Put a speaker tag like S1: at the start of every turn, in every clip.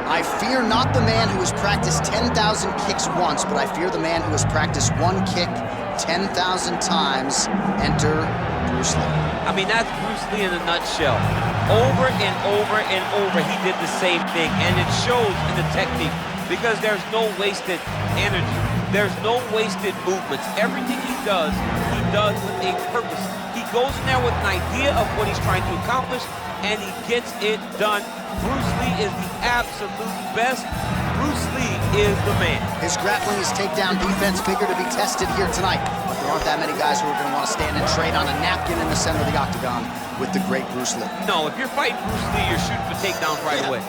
S1: I fear not the man who has practiced 10,000 kicks once, but I fear the man who has practiced one kick 10,000 times. Enter Bruce Lee.
S2: I mean, that's Bruce Lee in a nutshell. Over and over and over, he did the same thing, and it shows in the technique because there's no wasted energy. There's no wasted movements. Everything he does with a purpose. He goes in there with an idea of what he's trying to accomplish, and he gets it done. Bruce Lee is the absolute best. Bruce Lee is the man.
S1: His grappling, his takedown defense figure to be tested here tonight. But there aren't that many guys who are going to want to stand and trade on a napkin in the center of the octagon with the great Bruce Lee.
S2: No, if you're fighting Bruce Lee, you're shooting for takedowns right away.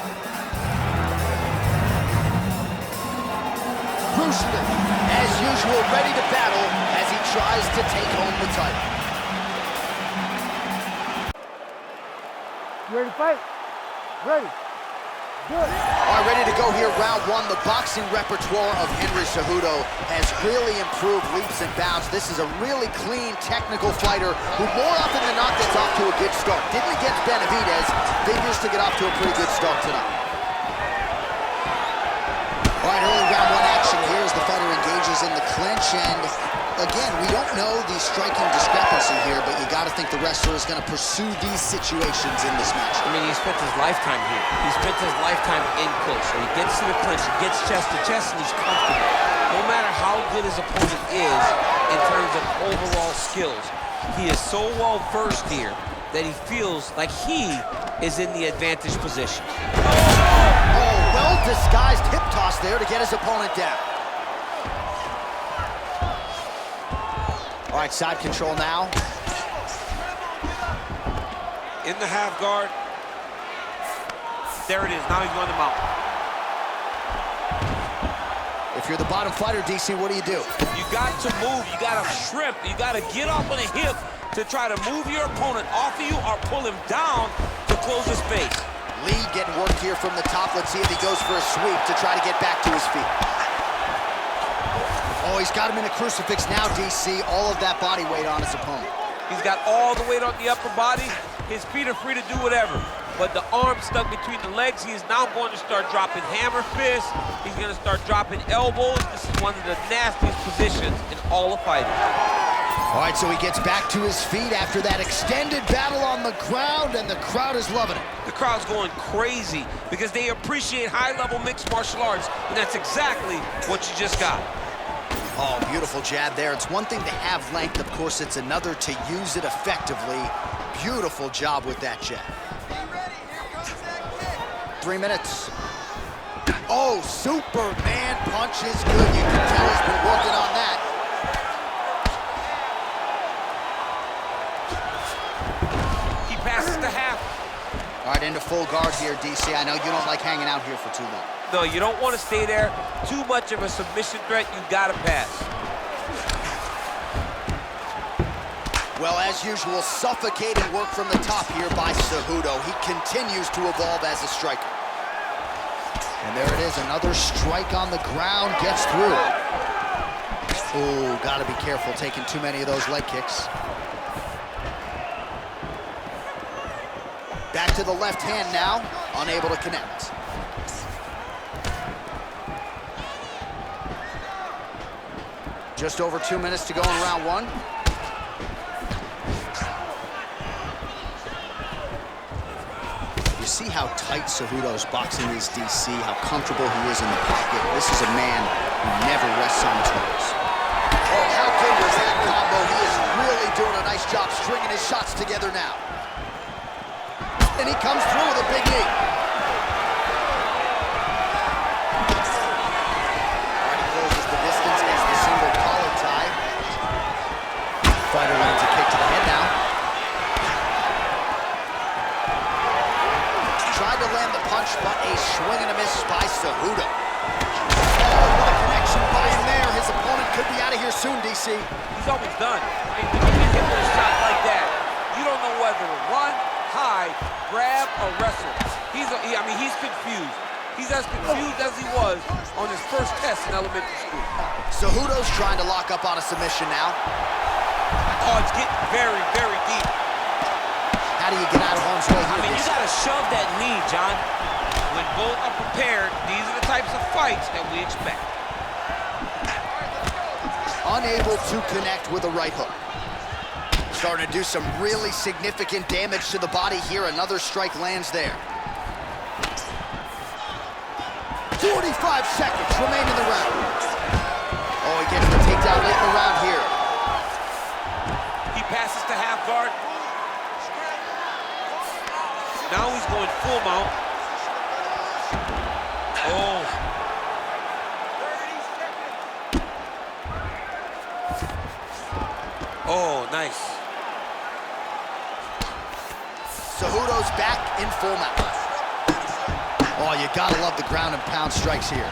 S1: Bruce Lee, as usual, ready to battle as he tries to take home the title.
S3: You ready to fight? Ready. Good.
S1: All right, ready to go here, round one. The boxing repertoire of Henry Cejudo has really improved leaps and bounds. This is a really clean, technical fighter who more often than not gets off to a good start. Didn't against Benavidez, figures to get off to a pretty good start tonight. All right, early round one action here as the fighter engages in the clinch, and again, we don't know the striking discrepancy here, but you got to think the wrestler is going to pursue these situations in this match.
S2: I mean, he spent his lifetime here. He spent his lifetime in close. So he gets to the clinch, he gets chest to chest, and he's comfortable. No matter how good his opponent is in terms of overall skills, he is so well versed here that he feels like he is in the advantage position.
S1: Oh, well-disguised hip toss there to get his opponent down. All right, side control now.
S2: In the half guard. There it is, now he's going to mount.
S1: If you're the bottom fighter, DC, what do?
S2: You got to move, you got to shrimp, you got to get off on a hip to try to move your opponent off of you or pull him down to close his space.
S1: Lee getting worked here from the top. Let's see if he goes for a sweep to try to get back to his feet. Oh, he's got him in a crucifix now, DC. All of that body weight on his opponent.
S2: He's got all the weight on the upper body. His feet are free to do whatever. But the arm stuck between the legs. He is now going to start dropping hammer fists. He's going to start dropping elbows. This is one of the nastiest positions in all of fighting.
S1: All right, so he gets back to his feet after that extended battle on the ground, and the crowd is loving it.
S2: The crowd's going crazy because they appreciate high-level mixed martial arts, and that's exactly what you just got.
S1: Oh, beautiful jab there. It's one thing to have length, of course, it's another to use it effectively. Beautiful job with that jab. 3 minutes. Oh, Superman punch is good. You can tell he's been working on that.
S2: He passes the half.
S1: All right, into full guard here, DC. I know you don't like hanging out here for too long.
S2: No, you don't want to stay there. Too much of a submission threat, you gotta pass.
S1: Well, as usual, suffocating work from the top here by Cejudo. He continues to evolve as a striker. And there it is, another strike on the ground, gets through. Oh, gotta be careful taking too many of those leg kicks. Back to the left hand now, unable to connect. Just over 2 minutes to go in round one. You see how tight Cejudo's boxing is, DC, how comfortable he is in the pocket. This is a man who never rests on his toes. Oh, how good was that combo? He is really doing a nice job stringing his shots together now. And he comes through with a big knee. Already closes the distance as the single collar tie. Fighter lands a kick to the head now. Tried to land the punch, but a swing and a miss by Cejudo. Oh, what a connection by him there. His opponent could be out of here soon, DC.
S2: He's almost done. I mean, when you get hit with a shot like that, you don't know whether to run, hide, grab, or wrestle. I mean, he's confused. He's as confused as he was on his first test in elementary school.
S1: Cejudo's trying to lock up on a submission now.
S2: Oh, it's getting very, very deep.
S1: How do you get out of harm's way here?
S2: I mean, you gotta shove that knee, John. When both are prepared, these are the types of fights that we expect.
S1: Unable to connect with a right hook. Starting to do some really significant damage to the body here. Another strike lands there. 45 seconds remain in the round. Oh, he gets the takedown late in the round here.
S2: He passes to half guard. Now he's going full mount. Oh. Oh, nice.
S1: Cejudo's back in full mount. Oh, you gotta love the ground and pound strikes here.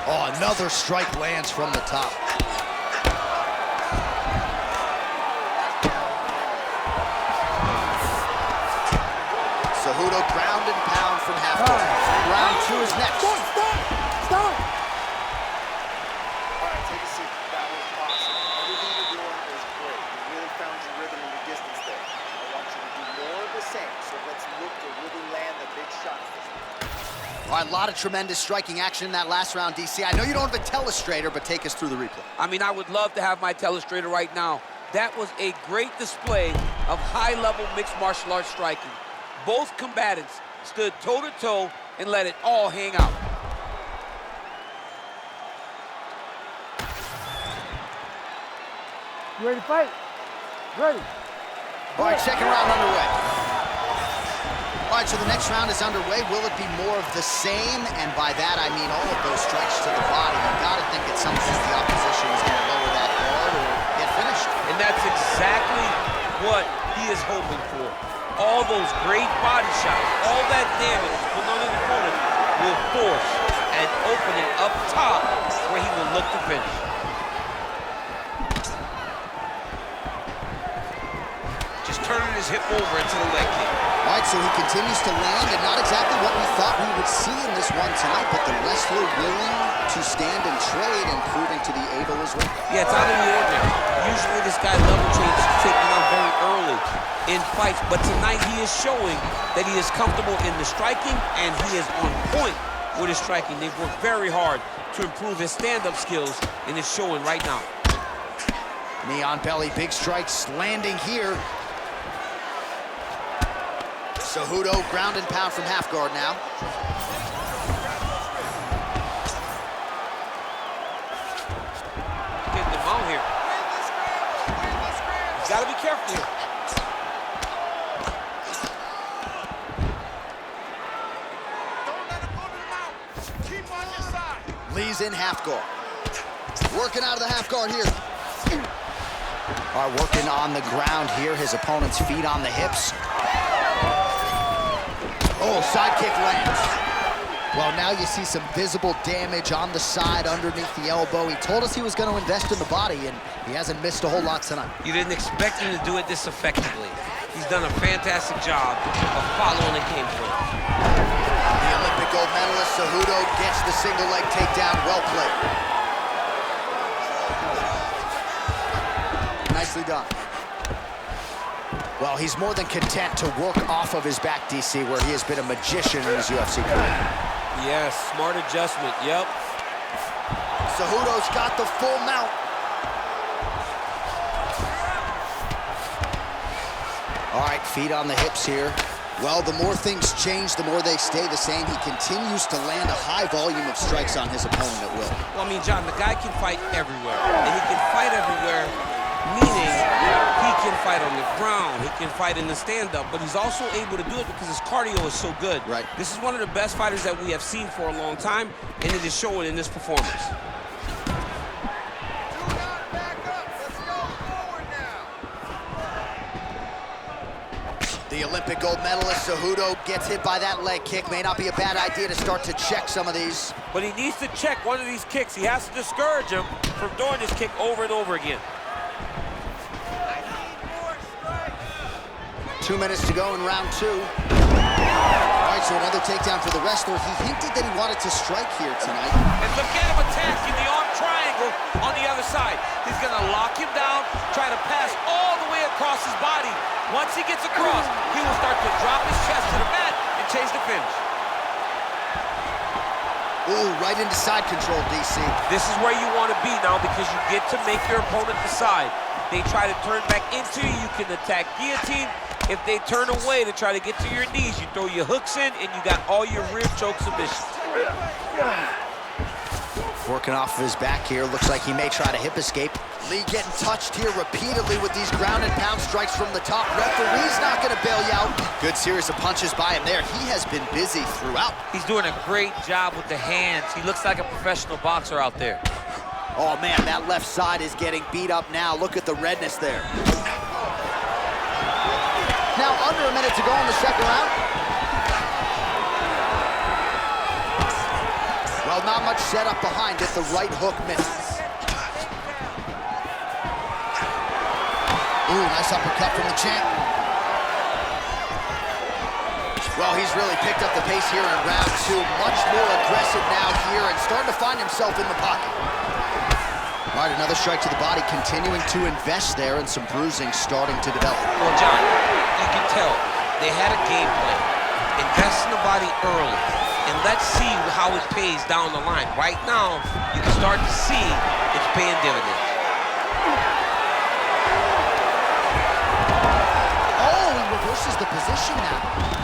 S1: Oh, another strike lands from the top. Cejudo ground and pound from half guard. Round 2 is next.
S3: Stop!
S4: All right, take a seat. That was awesome. Everything you're doing is great. You really found your rhythm and your distance there. I want you to do more of the same, so let's look to really land the big shots this time.
S1: All right, a lot of tremendous striking action in that last round, DC. I know you don't have a telestrator, but take us through the replay.
S2: I mean, I would love to have my telestrator right now. That was a great display of high-level mixed martial arts striking. Both combatants stood toe-to-toe and let it all hang out.
S3: You ready to fight? Ready.
S1: All right, second round underway. All right, so the next round is underway. Will it be more of the same? And by that, I mean all of those strikes to the body. You gotta think at some point the opposition is gonna lower that guard or get finished.
S2: And that's exactly what he is hoping for. All those great body shots, all that damage put on his opponent will force an opening up top where he will look to finish. Just turning his hip over into the leg kick.
S1: All right, so he continues to land, and not exactly what we thought we would see in this one tonight, but the wrestler willing to stand and trade and proving to be able as well.
S2: Yeah, it's out of the ordinary. Usually this guy level changes taken out very early in fights, but tonight he is showing that he is comfortable in the striking and he is on point with his striking. They've worked very hard to improve his stand-up skills, and it's showing right now.
S1: Knee on belly, big strikes landing here. Cejudo ground and pound from half guard now.
S2: Getting the mount here. He's got to be careful here.
S1: Lee's in half guard. Working out of the half guard here. All right, working on the ground here. His opponent's feet on the hips. Oh, side kick lands. Well, now you see some visible damage on the side underneath the elbow. He told us he was going to invest in the body, and he hasn't missed a whole lot tonight.
S2: You didn't expect him to do it this effectively. He's done a fantastic job of following the game plan.
S1: The Olympic gold medalist, Cejudo, gets the single leg takedown. Well played. Nicely done. Well, he's more than content to work off of his back, DC, where he has been a magician in his UFC career.
S2: Yes, smart adjustment, yep.
S1: Cejudo's got the full mount. All right, feet on the hips here. Well, the more things change, the more they stay the same. He continues to land a high volume of strikes on his opponent at will.
S2: Well, I mean, John, the guy can fight everywhere. And he can fight everywhere, meaning he can fight on the ground, he can fight in the stand-up, but he's also able to do it because his cardio is so good.
S1: Right.
S2: This is one of the best fighters that we have seen for a long time, and it is showing in this performance.
S1: The Olympic gold medalist, Cejudo, gets hit by that leg kick. May not be a bad idea to start to check some of these.
S2: But he needs to check one of these kicks. He has to discourage him from doing this kick over and over again.
S1: 2 minutes to go in round 2. All right, so another takedown for the wrestler. He hinted that he wanted to strike here tonight.
S2: And look at him attacking the arm triangle on the other side. He's gonna lock him down, try to pass all the way across his body. Once he gets across, he will start to drop his chest to the mat and chase the finish.
S1: Ooh, right into side control, DC.
S2: This is where you want to be now because you get to make your opponent decide. They try to turn back into you, you can attack guillotine. If they turn away to try to get to your knees, you throw your hooks in and you got all your rib choke submissions.
S1: Working off of his back here, looks like he may try to hip escape. Lí getting touched here repeatedly with these ground and pound strikes from the top. Referee's not gonna bail you out. Good series of punches by him there. He has been busy throughout.
S2: He's doing a great job with the hands. He looks like a professional boxer out there.
S1: Oh man, that left side is getting beat up now. Look at the redness there. Now under a minute to go in the second round. Well, not much setup behind it. The right hook misses. Ooh, nice uppercut from the champ. Well, he's really picked up the pace here in round two. Much more aggressive now here and starting to find himself in the pocket. All right, another strike to the body, continuing to invest there, and some bruising starting to develop.
S2: Well, John, you can tell they had a game plan. Invest in the body early, and let's see how it pays down the line. Right now, you can start to see it's paying dividends.
S1: Oh, he reverses the position now.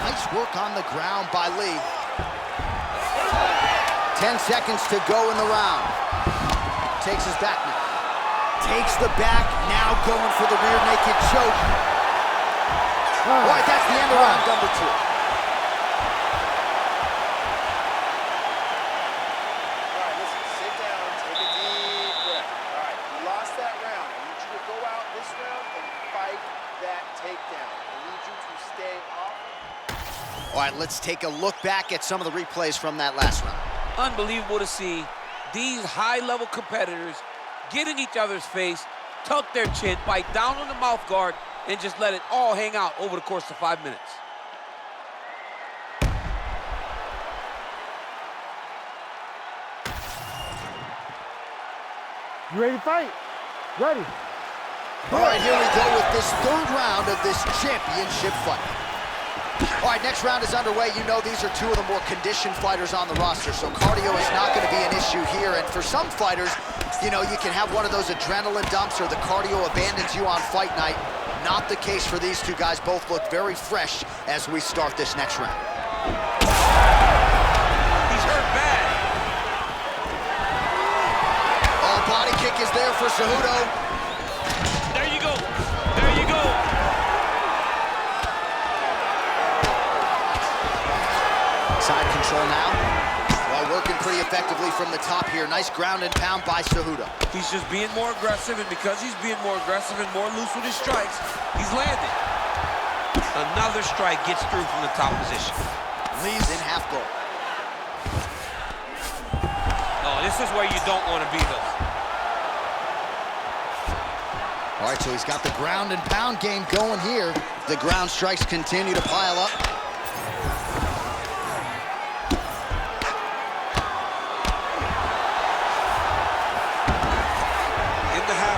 S1: Nice work on the ground by Lí. 10 seconds to go in the round. Takes his back now. Takes the back, now going for the rear naked choke. All right, that's the end of round number two.
S4: All right, listen, sit down, take a deep breath. All right, you lost that round. I need you to go out this round and fight that takedown. I need you to stay off.
S1: All right, let's take a look back at some of the replays from that last round.
S2: Unbelievable to see these high-level competitors get in each other's face, tuck their chin, bite down on the mouth guard, and just let it all hang out over the course of 5 minutes.
S3: You ready to fight? Ready.
S1: All right, here we go with this third round of this championship fight. All right, next round is underway. You know these are two of the more conditioned fighters on the roster, so cardio is not going to be an issue here. And for some fighters, you know, you can have one of those adrenaline dumps or the cardio abandons you on fight night. Not the case for these two guys. Both look very fresh as we start this next round.
S2: He's hurt bad.
S1: Oh, body kick is there for Cejudo.
S2: There you go. There you go.
S1: Side control now. Well, working pretty effectively from the top here. Nice ground and pound by Cejudo.
S2: He's just being more aggressive, and because he's being more aggressive and more loose with his strikes, he's landing. Another strike gets through from the top position.
S1: Lí's in half guard.
S2: Oh, this is where you don't want to be, though.
S1: All right, so he's got the ground and pound game going here. The ground strikes continue to pile up.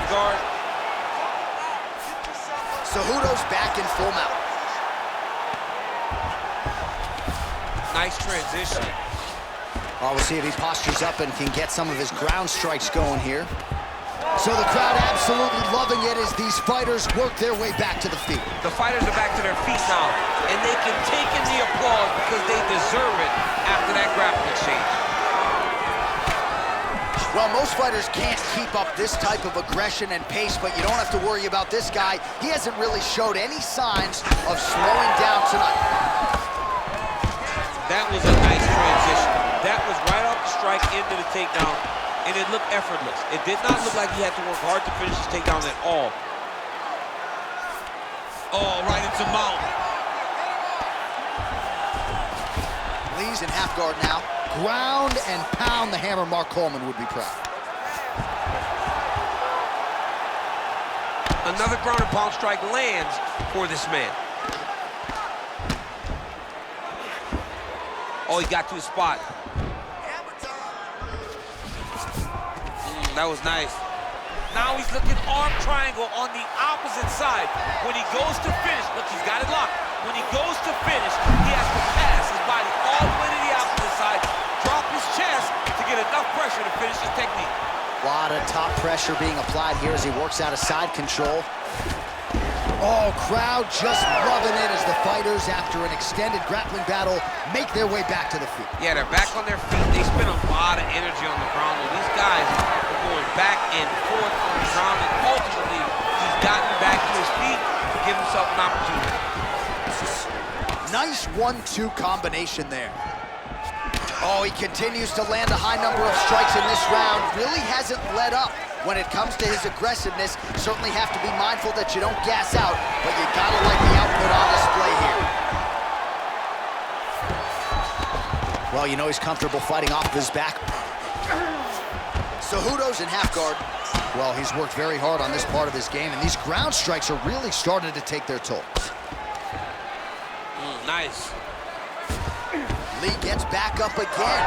S2: Guard.
S1: Cejudo's back in full mount.
S2: Nice transition.
S1: Oh, we'll see if he postures up and can get some of his ground strikes going here. So the crowd absolutely loving it as these fighters work their way back to the feet.
S2: The fighters are back to their feet now, and they can take in the applause because they deserve it after that grappling exchange.
S1: Well, most fighters can't keep up this type of aggression and pace, but you don't have to worry about this guy. He hasn't really showed any signs of slowing down tonight.
S2: That was a nice transition. That was right off the strike into the takedown, and it looked effortless. It did not look like he had to work hard to finish his takedown at all. Oh, right into mount.
S1: Lí's in half guard now. Ground and pound, the hammer. Mark Coleman would be proud.
S2: Another ground and pound strike lands for this man. Oh, he got to his spot. That was nice. Now he's looking arm triangle on the opposite side. When he goes to finish, look, he's got it locked. When he goes to finish, he has to pass his body all the way to the opposite side, drop his chest to get enough pressure to finish the technique.
S1: A lot of top pressure being applied here as he works out of side control. Oh, crowd just loving it as the fighters, after an extended grappling battle, make their way back to the feet.
S2: Yeah, they're back on their feet. They spend a lot of energy on the ground. And these guys are going back and forth on the ground, and ultimately, he's gotten back to his feet to give himself an opportunity.
S1: Nice 1-2 combination there. Oh, he continues to land a high number of strikes in this round. Really hasn't let up when it comes to his aggressiveness. Certainly have to be mindful that you don't gas out, but you gotta like the output on display here. Well, you know he's comfortable fighting off his back. Cejudo's in half guard. Well, he's worked very hard on this part of his game, and these ground strikes are really starting to take their toll.
S2: Nice.
S1: Lí gets back up again.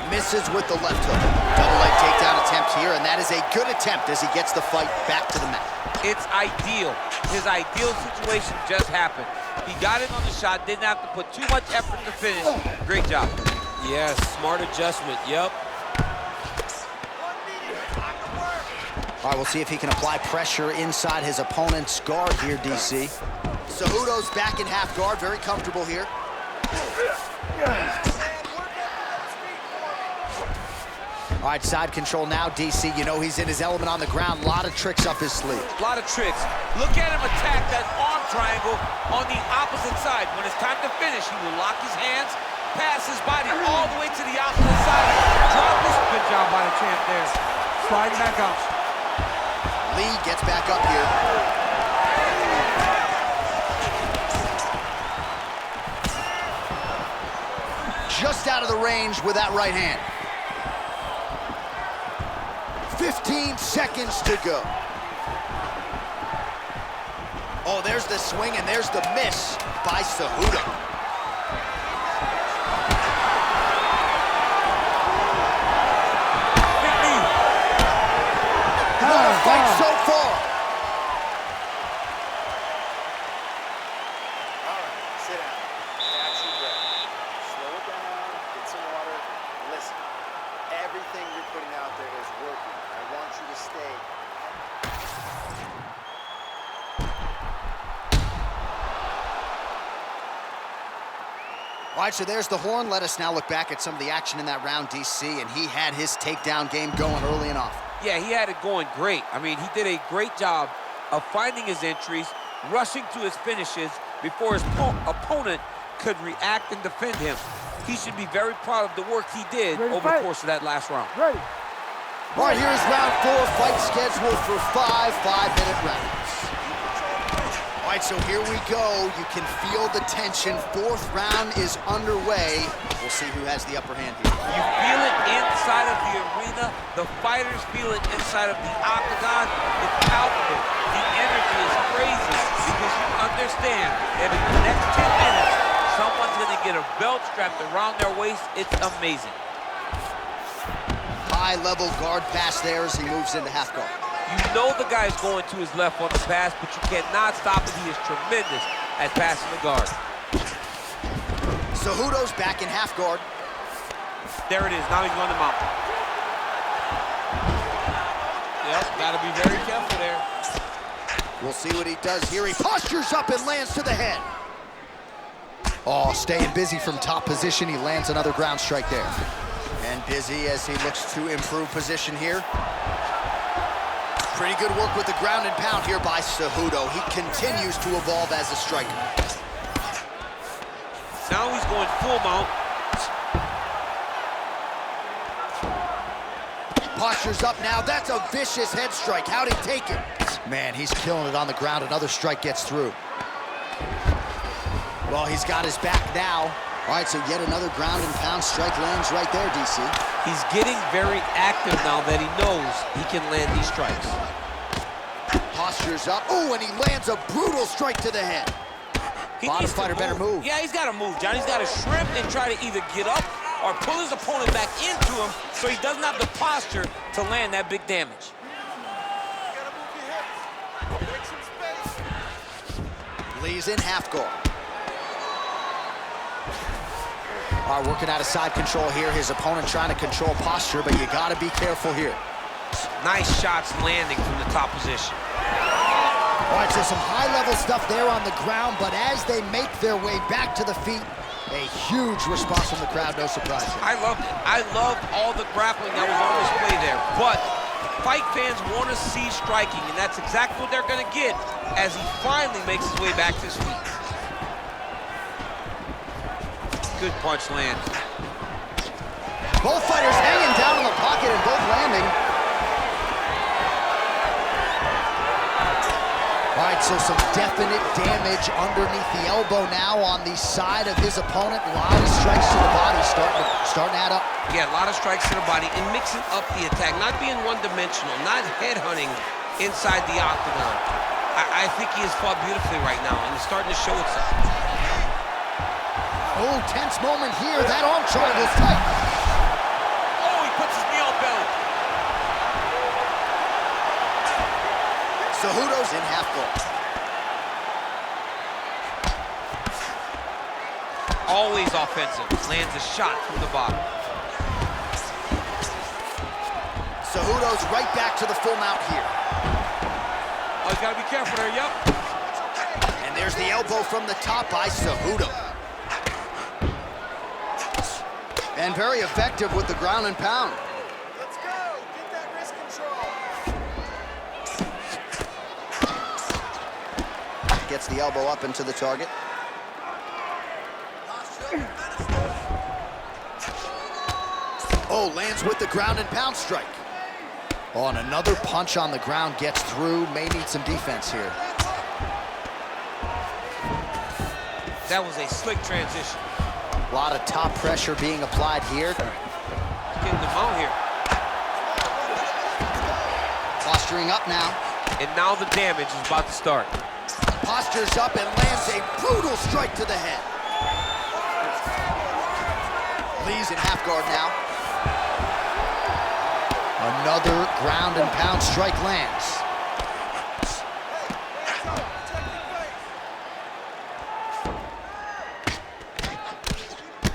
S1: Misses with the left hook. Double leg takedown attempt here, and that is a good attempt as he gets the fight back to the mat.
S2: It's ideal. His ideal situation just happened. He got in on the shot, didn't have to put too much effort to finish. Great job. Yes, smart adjustment, yep.
S1: All right, we'll see if he can apply pressure inside his opponent's guard here, DC. Cejudo's back in half guard, very comfortable here. All right, side control now, DC. You know he's in his element on the ground. A lot of tricks up his sleeve.
S2: A lot of tricks. Look at him attack that arm triangle on the opposite side. When it's time to finish, he will lock his hands, pass his body all the way to the opposite side. Drop this. Good job by the champ there. Sliding back out.
S1: Lí gets back up here. Just out of the range with that right hand. 15 seconds to go. Oh, there's the swing and there's the miss by Cejudo. What a fight so far.
S4: All right, sit down. Catch your breath. Slow it down, get some water. Listen, everything you're putting out there is working. I want you to stay.
S1: All right, so there's the horn. Let us now look back at some of the action in that round, DC, and he had his takedown game going early and often.
S2: Yeah, he had it going great. I mean, he did a great job of finding his entries, rushing to his finishes before his opponent could react and defend him. He should be very proud of the work he did over the course of that last round.
S3: Ready.
S1: All right, here's round 4, fight scheduled for 5 5-minute rounds. All right, so here we go. You can feel the tension. 4th round is underway. We'll see who has the upper hand here.
S2: You feel it inside of the arena. The fighters feel it inside of the octagon. It's palpable. The energy is crazy because you understand that in the next 10 minutes, someone's going to get a belt strapped around their waist. It's amazing.
S1: High-level guard pass there as he moves into half guard.
S2: You know the guy's going to his left on the pass, but you cannot stop it. He is tremendous at passing the guard.
S1: Cejudo's back in half guard.
S2: There it is. Now he's going to mount. Yep, got to be very careful there.
S1: We'll see what he does here. He postures up and lands to the head. Oh, staying busy from top position. He lands another ground strike there. And busy as he looks to improve position here. Pretty good work with the ground and pound here by Cejudo. He continues to evolve as a striker.
S2: Now he's going full mount.
S1: Postures up now. That's a vicious head strike. How'd he take it? Man, he's killing it on the ground. Another strike gets through. Well, he's got his back now. All right, so yet another ground and pound strike lands right there, DC.
S2: He's getting very active now that he knows he can land these strikes.
S1: Postures up. Oh, and he lands a brutal strike to the head. Bottom fighter better move.
S2: Yeah, he's got to move, John. He's got to shrimp and try to either get up or pull his opponent back into him so he doesn't have the posture to land that big damage.
S1: Lee's in half guard. All right, working out of side control here. His opponent trying to control posture, but you got to be careful here.
S2: Nice shots landing from the top position.
S1: All right, so some high-level stuff there on the ground, but as they make their way back to the feet, a huge response from the crowd, no surprise.
S2: I loved it. I loved all the grappling that was on display there, but fight fans want to see striking, and that's exactly what they're going to get as he finally makes his way back to his feet. Good punch land.
S1: Both fighters hanging down in the pocket and both landing. All right, so some definite damage underneath the elbow now on the side of his opponent. A lot of strikes to the body starting to add up.
S2: Yeah, a lot of strikes to the body and mixing up the attack, not being one-dimensional, not head-hunting inside the octagon. I think he has fought beautifully right now, and it's starting to show itself.
S1: Oh, tense moment here. That arm triangle's tight.
S2: Oh, he puts his knee on belly.
S1: Cejudo's in half guard.
S2: Always offensive. Lands a shot from the bottom.
S1: Cejudo's right back to the full mount here.
S2: Oh, you gotta be careful there, yep.
S1: And there's the elbow from the top by Cejudo. And very effective with the ground and pound.
S4: Let's go. Get that wrist control.
S1: Gets the elbow up into the target. Oh, lands with the ground and pound strike. Oh, and another punch on the ground gets through. May need some defense here.
S2: That was a slick transition.
S1: A lot of top pressure being applied here.
S2: Getting the mount here.
S1: Posturing up now.
S2: And now the damage is about to start.
S1: Postures up and lands a brutal strike to the head. Lee's in half guard now. Another ground and pound strike lands.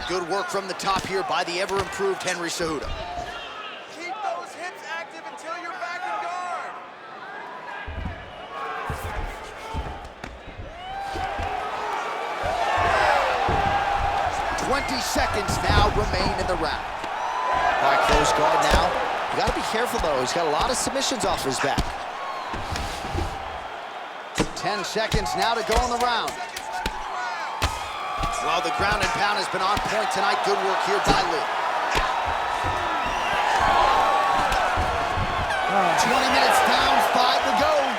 S1: Good work from the top here by the ever-improved Henry Cejudo.
S4: Keep those hips active until you're back in guard.
S1: 20 seconds now remain in the round. All right, close guard now. You gotta be careful though, he's got a lot of submissions off his back. 10 seconds now to go in the round. Well, the ground and pound has been on point tonight. Good work here by Lee. 20 minutes down, 5 to go.
S4: All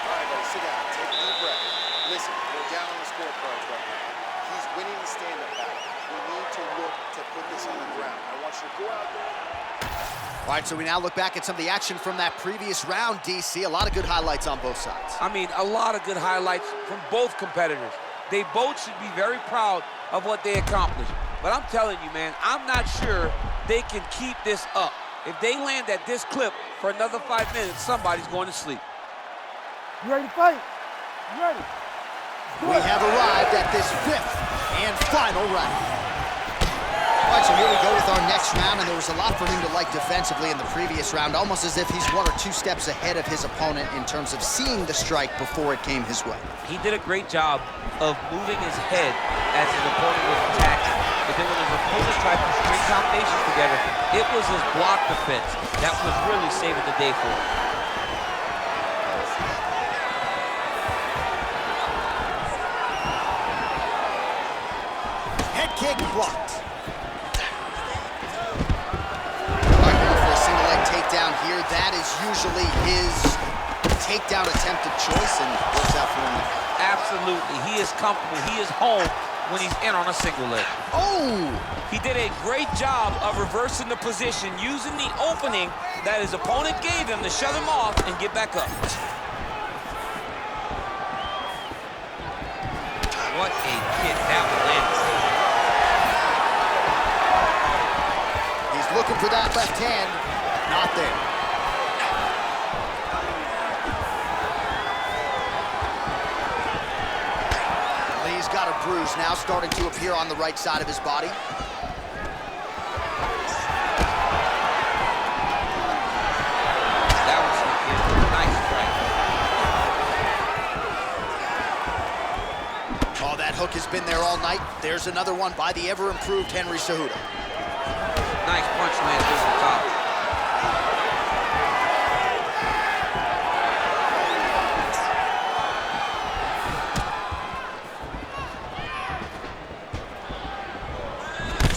S4: right, buddy, sit down. Take a deep breath. Listen, we're down on the scorecards right now. He's winning the stand-up battle. We need to look to put this on the ground. I want you to go out there.
S1: All right, so we now look back at some of the action from that previous round, DC. A lot of good highlights on both sides.
S2: I mean, a lot of good highlights from both competitors. They both should be very proud of what they accomplished. But I'm telling you, man, I'm not sure they can keep this up. If they land at this clip for another 5 minutes, somebody's going to sleep.
S3: You ready to fight? You ready?
S1: We have arrived at this 5th and final round. All right, so here we go with our next round, and there was a lot for him to like defensively in the previous round, almost as if he's 1 or 2 steps ahead of his opponent in terms of seeing the strike before it came his way.
S2: He did a great job of moving his head as his opponent was attacking. But then when his opponent tried to string combinations together, it was his block defense that was really saving the day for him.
S1: Head kick blocked. All right, going for a single leg takedown here. That is usually his takedown attempt of choice, and works out for him.
S2: Absolutely. He is comfortable. He is home when he's in on a single leg.
S1: Oh!
S2: He did a great job of reversing the position, using the opening that his opponent gave him to shut him off and get back up. What a kick that one landed.
S1: looking for that left hand. Not there. Lee's got a bruise now starting to appear on the right side of his body.
S2: That was a nice strike.
S1: Oh, that hook has been there all night. There's another one by the ever-improved Henry Cejudo.
S2: Nice punch landed over the top.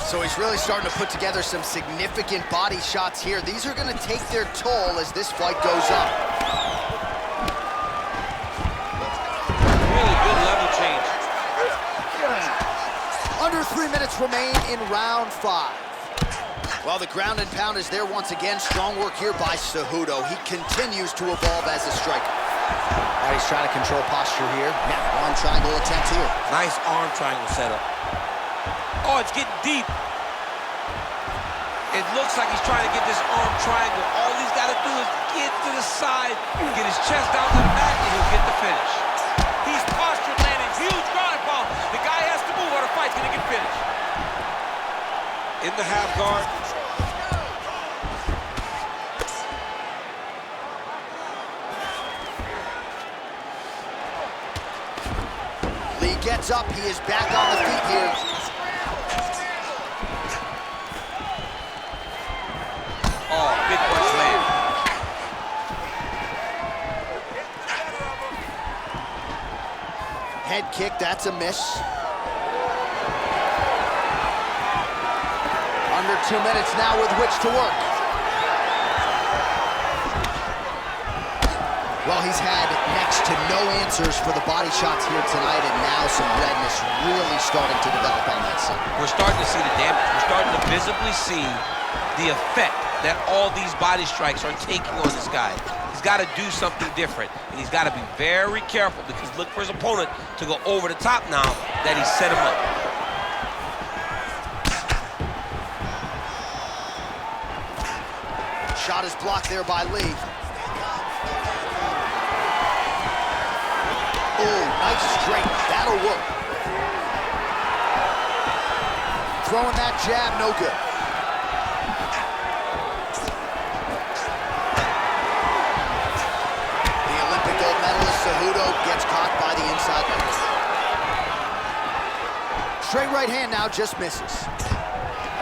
S1: So he's really starting to put together some significant body shots here. These are going to take their toll as this fight goes on.
S2: Really good level change.
S1: Under 3 minutes remain in round 5. Well, the ground and pound is there once again. Strong work here by Cejudo. He continues to evolve as a striker. All right, he's trying to control posture here. Now, arm triangle attempt here.
S2: Nice arm triangle setup. Oh, it's getting deep. It looks like he's trying to get this arm triangle. All he's got to do is get to the side, get his chest down to the mat, and he'll get the finish. He's postured, landing huge ground ball. The guy has to move or the fight's gonna get finished. In the half guard.
S1: Lee gets up. He is back on the feet here.
S2: Oh, big punch land.
S1: Head kick, that's a miss. Under 2 minutes now with which to work. Well, he's had next to no answers for the body shots here tonight, and now some redness really starting to develop on that side.
S2: We're starting to see the damage. We're starting to visibly see the effect that all these body strikes are taking on this guy. He's got to do something different, and he's got to be very careful because look for his opponent to go over the top now that he set him up.
S1: Shot is blocked there by Lee. Oh, nice straight. That'll work. Throwing that jab, no good. The Olympic gold medalist Cejudo gets caught by the inside leg. Straight right hand now just misses.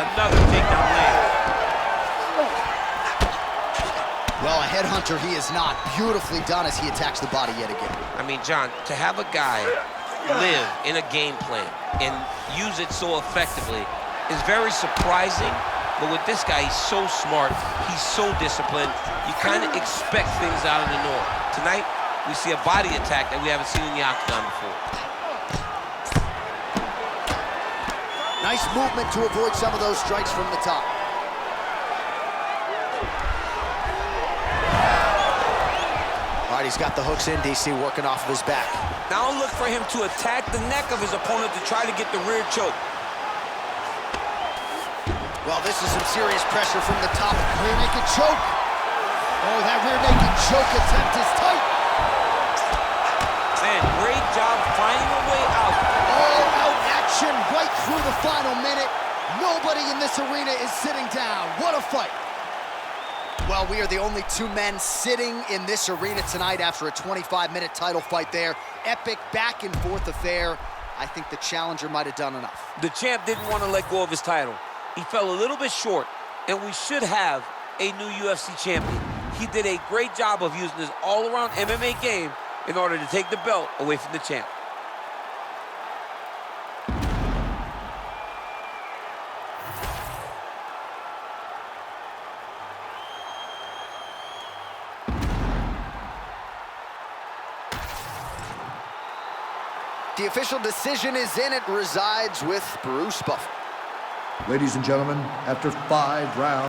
S2: Another takedown land.
S1: Well, a headhunter he is not. Beautifully done as he attacks the body yet again.
S2: I mean, John, to have a guy live in a game plan and use it so effectively is very surprising. But with this guy, he's so smart, he's so disciplined, you kind of expect things out of the norm. Tonight, we see a body attack that we haven't seen in the octagon before.
S1: Nice movement to avoid some of those strikes from the top. All right, he's got the hooks in, DC, working off of his back.
S2: Now look for him to attack the neck of his opponent to try to get the rear choke.
S1: Well, this is some serious pressure from the top. Rear naked choke. Oh, that rear naked choke attempt is tight.
S2: Man, great job finding a way out.
S1: All-out action right through the final minute. Nobody in this arena is sitting down. What a fight. Well, we are the only two men sitting in this arena tonight after a 25-minute title fight there. Epic back-and-forth affair. I think the challenger might have done enough.
S2: The champ didn't want to let go of his title. He fell a little bit short, and we should have a new UFC champion. He did a great job of using his all-around MMA game in order to take the belt away from the champ.
S1: The official decision is in. It resides with Bruce Buffer.
S5: Ladies and gentlemen, after 5 rounds.